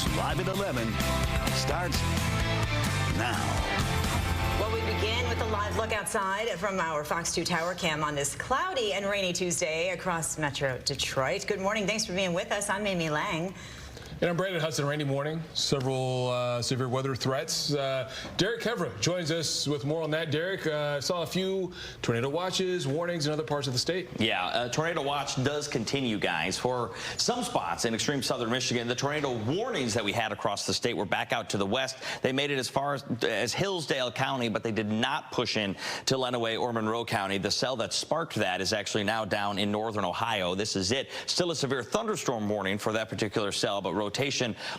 News Live at 11 starts now. Well, we begin with a live look outside from our Fox 2 Tower Cam on this cloudy and rainy Tuesday across Metro Detroit. Good morning. Thanks for being with us. I'm Amy Lange. And I'm Brandon Hudson. Rainy morning. Several severe weather threats. Derek Kevra joins us with more on that. Derek, saw a few tornado watches, warnings in other parts of the state. Yeah, tornado watch does continue, guys. For some spots in extreme southern Michigan, the tornado warnings that we had across the state were back out to the west. They made it as far as Hillsdale County, but they did not push in to Lenawee or Monroe County. The cell that sparked that is actually now down in northern Ohio. This is it. Still a severe thunderstorm warning for that particular cell, but rotation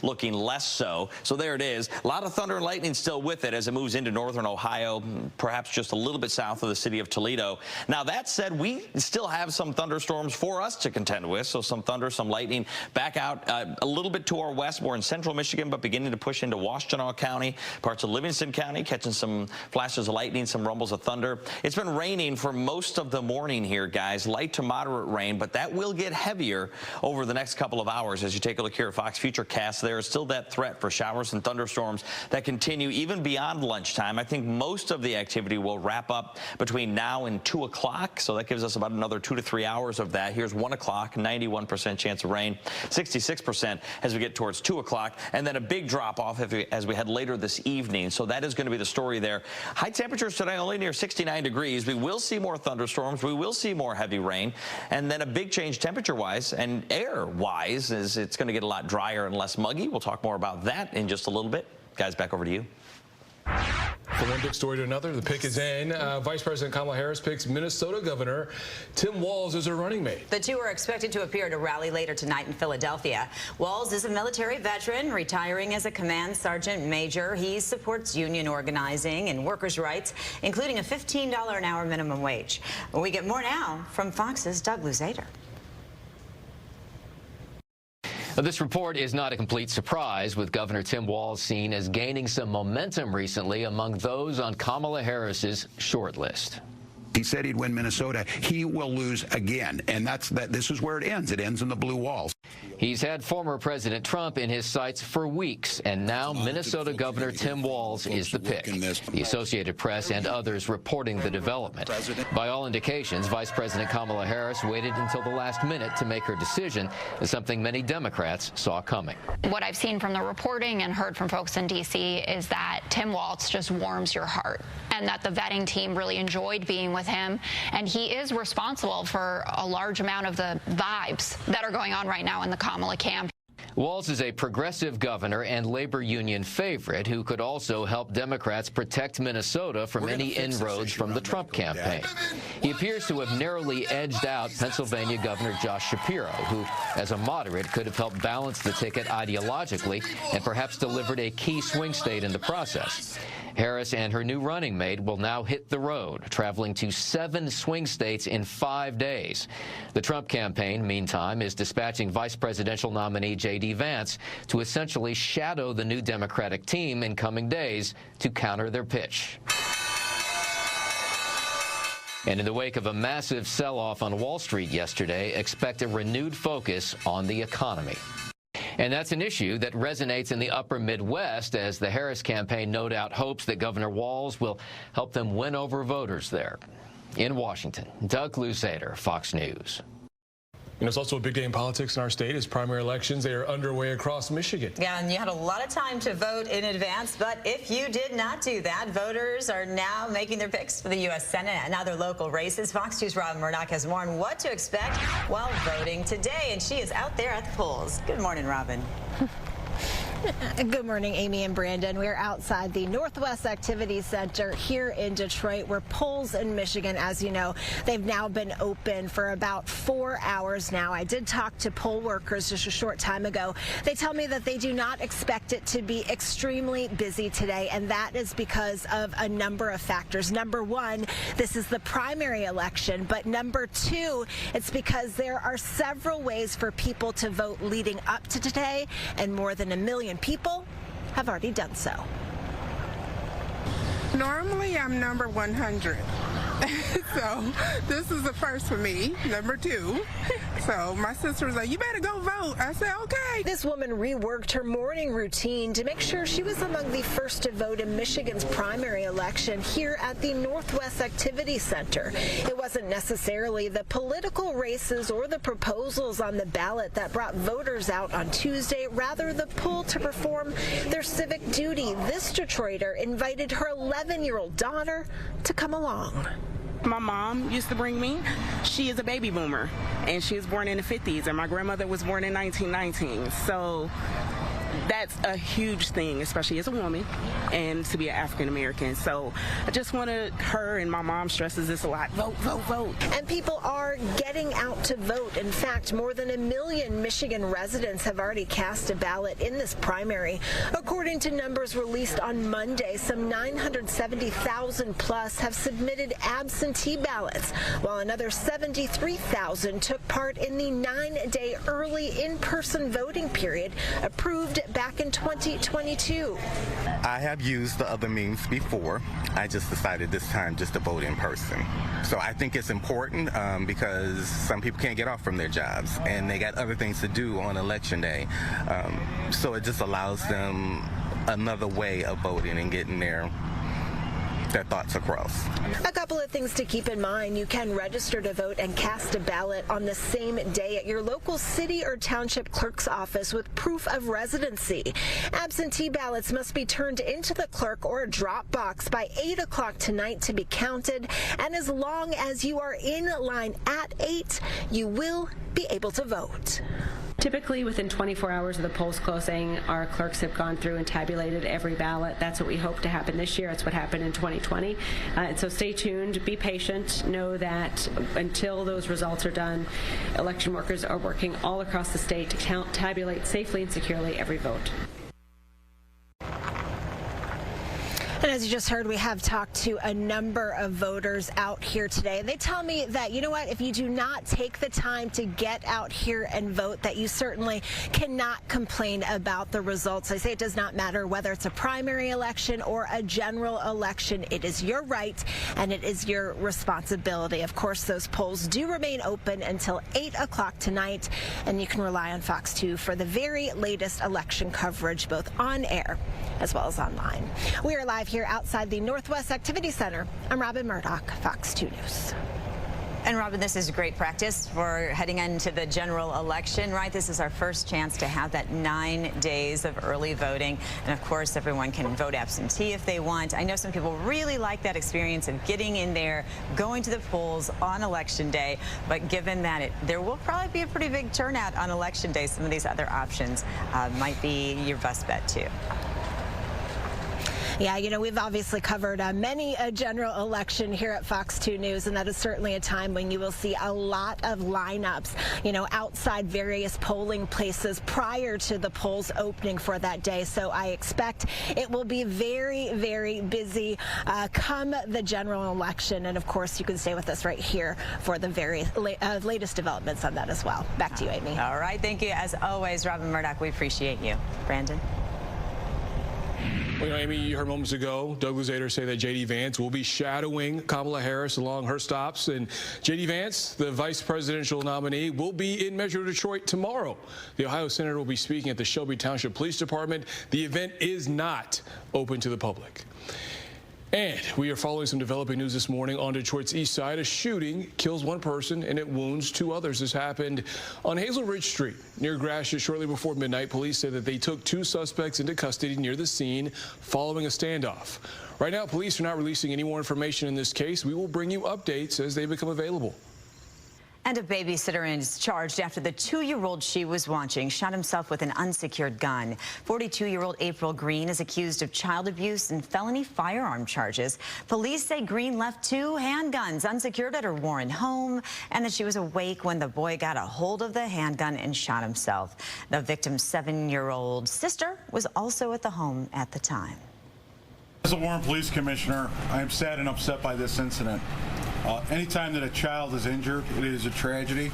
looking less so. So there it is. A lot of thunder and lightning still with it as it moves into northern Ohio, perhaps just a little bit south of the city of Toledo. Now, that said, we still have some thunderstorms for us to contend with. So some thunder, some lightning back out a little bit to our west, more in central Michigan, but beginning to push into Washtenaw County, parts of Livingston County, catching some flashes of lightning, some rumbles of thunder. It's been raining for most of the morning here, guys. Light to moderate rain, but that will get heavier over the next couple of hours. As you take a look here at Fox Futurecast, there is still that threat for showers and thunderstorms that continue even beyond lunchtime. I think most of the activity will wrap up between now and 2 o'clock, so that gives us about another 2 to 3 hours of that. Here's 1 o'clock, 91% chance of rain, 66% as we get towards 2 o'clock, and then a big drop-off as we head later this evening. So that is going to be the story there. High temperatures today only near 69 degrees. We will see more thunderstorms. We will see more heavy rain, and then a big change temperature-wise and air-wise is it's going to get a lot drier and less muggy. We'll talk more about that in just a little bit. Guys, back over to you. From one big story to another, the pick is in. Vice President Kamala Harris picks Minnesota Governor Tim Walz as her running mate. The two are expected to appear at a rally later tonight in Philadelphia. Walz is a military veteran, retiring as a command sergeant major. He supports union organizing and workers' rights, including a $15 an hour minimum wage. We get more now from Fox's Doug Luzader. This report is not a complete surprise, with Governor Tim Walz seen as gaining some momentum recently among those on Kamala Harris's short list. He said he'd win Minnesota. He will lose again, and this is where it ends. It ends in the blue walls. He's had former President Trump in his sights for weeks, and now Minnesota Governor Tim Walz is the pick. The Associated Press and others reporting the development. By all indications, Vice President Kamala Harris waited until the last minute to make her decision, something many Democrats saw coming. What I've seen from the reporting and heard from folks in D.C. is that Tim Walz just warms your heart, and that the vetting team really enjoyed being with him, and he is responsible for a large amount of the vibes that are going on right now in the Kamala camp. Walz is a progressive governor and labor union favorite who could also help Democrats protect Minnesota from any inroads from the Trump campaign. He appears to have narrowly edged out Pennsylvania Governor Josh Shapiro, who, as a moderate, could have helped balance the ticket ideologically and perhaps delivered a key swing state in the process. Harris and her new running mate will now hit the road, traveling to 7 swing states in 5 days. The Trump campaign, meantime, is dispatching vice presidential nominee J.D. Vance to essentially shadow the new Democratic team in coming days to counter their pitch. And in the wake of a massive sell-off on Wall Street yesterday, expect a renewed focus on the economy. And that's an issue that resonates in the upper Midwest, as the Harris campaign no doubt hopes that Governor Walz will help them win over voters there. In Washington, Doug Luzader, Fox News. And it's also a big day in politics in our state as primary elections. They are underway across Michigan. Yeah, and you had a lot of time to vote in advance, but if you did not do that, voters are now making their picks for the U.S. Senate and other local races. Fox 2's Robin Murdoch has more on what to expect while voting today, and she is out there at the polls. Good morning, Robin. Good morning, Amy and Brandon. We're outside the Northwest Activity Center here in Detroit, where polls in Michigan, as you know, they've now been open for about 4 hours now. I did talk to poll workers just a short time ago. They tell me that they do not expect it to be extremely busy today, and that is because of a number of factors. Number one, this is the primary election, but number two, it's because there are several ways for people to vote leading up to today, and more than 1 million people have already done so. Normally I'm number 100, So this is the first for me, number 2. So my sister was like, you better go vote. I said, okay. This woman reworked her morning routine to make sure she was among the first to vote in Michigan's primary election here at the Northwest Activity Center. It wasn't necessarily the political races or the proposals on the ballot that brought voters out on Tuesday, rather the pull to perform their civic duty. This Detroiter invited her 11-year-old daughter to come along. My mom used to bring me. She is a baby boomer, and she was born in the 50s, and my grandmother was born in 1919. So that's a huge thing, especially as a woman and to be an African American. So I just wanted her, and my mom stresses this a lot, vote, vote, vote. And people are getting out to vote. In fact, more than 1 million Michigan residents have already cast a ballot in this primary. According to numbers released on Monday, some 970,000 plus have submitted absentee ballots, while another 73,000 took part in the 9-day early in-person voting period approved back in 2022. I have used the other means before. I just decided this time just to vote in person. So I think it's important because some people can't get off from their jobs and they got other things to do on election day. So it just allows them another way of voting and getting their thoughts across. A couple of things to keep in mind. You can register to vote and cast a ballot on the same day at your local city or township clerk's office with proof of residency. Absentee ballots must be turned into the clerk or a drop box by 8 o'clock tonight to be counted, and as long as you are in line at 8, you will be able to vote. Typically, within 24 hours of the polls closing, our clerks have gone through and tabulated every ballot. That's what we hope to happen this year. That's what happened in 2020. And so stay tuned, be patient, know that until those results are done, election workers are working all across the state to count, tabulate safely and securely every vote. And as you just heard, we have talked to a number of voters out here today. And they tell me that, you know what, if you do not take the time to get out here and vote, that you certainly cannot complain about the results. I say it does not matter whether it's a primary election or a general election. It is your right and it is your responsibility. Of course, those polls do remain open until 8 o'clock tonight, and you can rely on Fox 2 for the very latest election coverage, both on air as well as online. We are live here outside the Northwest Activity Center. I'm Robin Murdoch, Fox 2 News. And Robin, this is great practice for heading into the general election, right? This is our first chance to have that 9 days of early voting. And of course, everyone can vote absentee if they want. I know some people really like that experience of getting in there, going to the polls on election day. But given that there will probably be a pretty big turnout on election day, some of these other options might be your best bet too. Yeah, you know, we've obviously covered many a general election here at Fox 2 News, and that is certainly a time when you will see a lot of lineups, you know, outside various polling places prior to the polls opening for that day. So I expect it will be very, very busy come the general election. And of course, you can stay with us right here for the very latest developments on that as well. Back to you, Amy. All right. Thank you. As always, Robin Murdoch, we appreciate you. Brandon? Well, you know, Amy, you heard moments ago Doug Luzader say that J.D. Vance will be shadowing Kamala Harris along her stops. And J.D. Vance, the vice presidential nominee, will be in Metro Detroit tomorrow. The Ohio senator will be speaking at the Shelby Township Police Department. The event is not open to the public. And we are following some developing news this morning on Detroit's east side. A shooting kills one person and it wounds 2 others. This happened on Hazel Ridge Street near Gratiot shortly before midnight. Police said that they took 2 suspects into custody near the scene following a standoff. Right now, police are not releasing any more information in this case. We will bring you updates as they become available. And a babysitter is charged after the 2-year-old she was watching shot himself with an unsecured gun. 42-year-old April Green is accused of child abuse and felony firearm charges. Police say Green left 2 handguns unsecured at her Warren home and that she was awake when the boy got a hold of the handgun and shot himself. The victim's 7-year-old sister was also at the home at the time. As a Warren Police Commissioner, I am sad and upset by this incident. Anytime that a child is injured, it is a tragedy.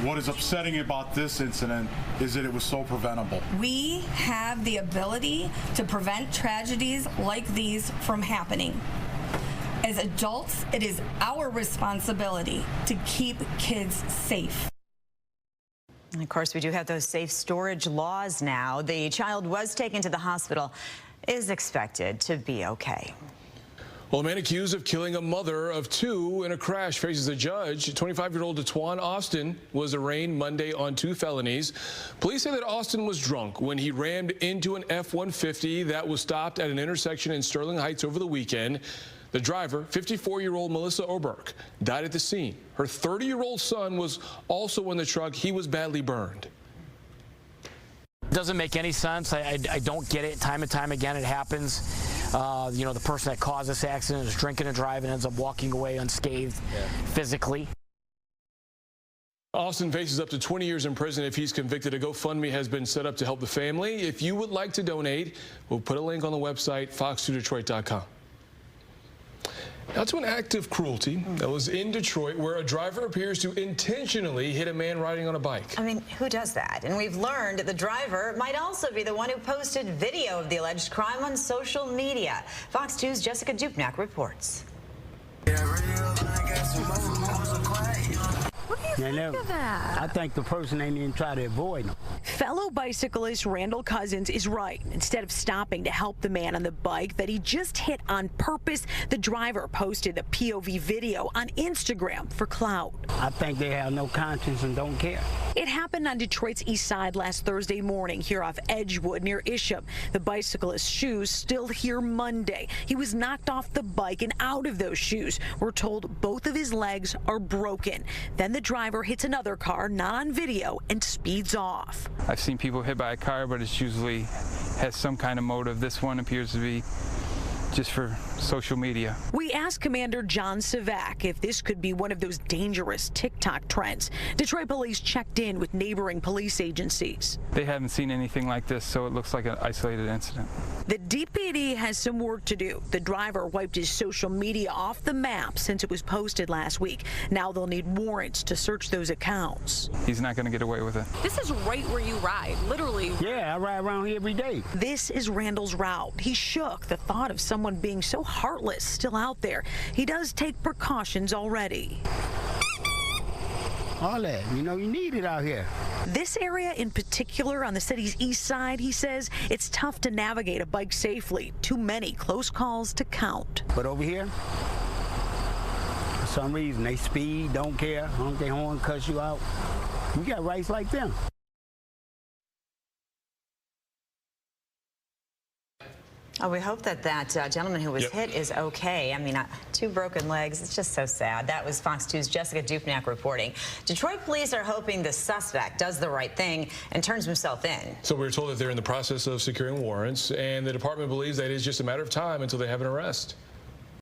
What is upsetting about this incident is that it was so preventable. We have the ability to prevent tragedies like these from happening. As adults, it is our responsibility to keep kids safe. And of course, we do have those safe storage laws now. The child was taken to the hospital, is expected to be okay. Well, a man accused of killing a mother of two in a crash faces a judge. 25-year-old DeTwan Austin was arraigned Monday on 2 felonies. Police say that Austin was drunk when he rammed into an F-150 that was stopped at an intersection in Sterling Heights over the weekend. The driver, 54-year-old Melissa Oberg, died at the scene. Her 30-year-old son was also in the truck. He was badly burned. Doesn't make any sense. I don't get it. Time and time again, it happens. You know, the person that caused this accident is drinking and driving, ends up walking away unscathed physically. Austin faces up to 20 years in prison if he's convicted. A GoFundMe has been set up to help the family. If you would like to donate, we'll put a link on the website, fox2detroit.com. Now to an act of cruelty that was in Detroit where a driver appears to intentionally hit a man riding on a bike. I mean, who does that? And we've learned the driver might also be the one who posted video of the alleged crime on social media. Fox 2's Jessica Dupnack reports. What do you think of that? I think the person ain't even try to avoid him. Fellow bicyclist Randall Cousins is right. Instead of stopping to help the man on the bike that he just hit on purpose, the driver posted the POV video on Instagram for clout. I think they have no conscience and don't care. It happened on Detroit's east side last Thursday morning here off Edgewood near Isham. The bicyclist's shoes still here Monday. He was knocked off the bike and out of those shoes. We're told both of his legs are broken. Then the driver hits another car, not on video, and speeds off. I've seen people hit by a car, but it's usually has some kind of motive. This one appears to be just for social media. We asked Commander John Savak if this could be one of those dangerous TikTok trends. Detroit police checked in with neighboring police agencies. They haven't seen anything like this, so it looks like an isolated incident. The DPD has some work to do. The driver wiped his social media off the map since it was posted last week. Now they'll need warrants to search those accounts. He's not going to get away with it. This is right where you ride, literally. Yeah, I ride around here every day. This is Randall's route. He shook the thought of someone being so heartless still out there. He does take precautions already. All that, you know, you need it out here. This area in particular on the city's east side, he says, it's tough to navigate a bike safely. Too many close calls to count. But over here, for some reason, they speed, don't care, honk their horn, cuss you out. You got rights like them. Oh, we hope that gentleman who was hit is okay. I mean, 2 broken legs. It's just so sad. That was Fox 2's Jessica Dupnack reporting. Detroit police are hoping the suspect does the right thing and turns himself in. So we were told that they're in the process of securing warrants, and the department believes that it's just a matter of time until they have an arrest.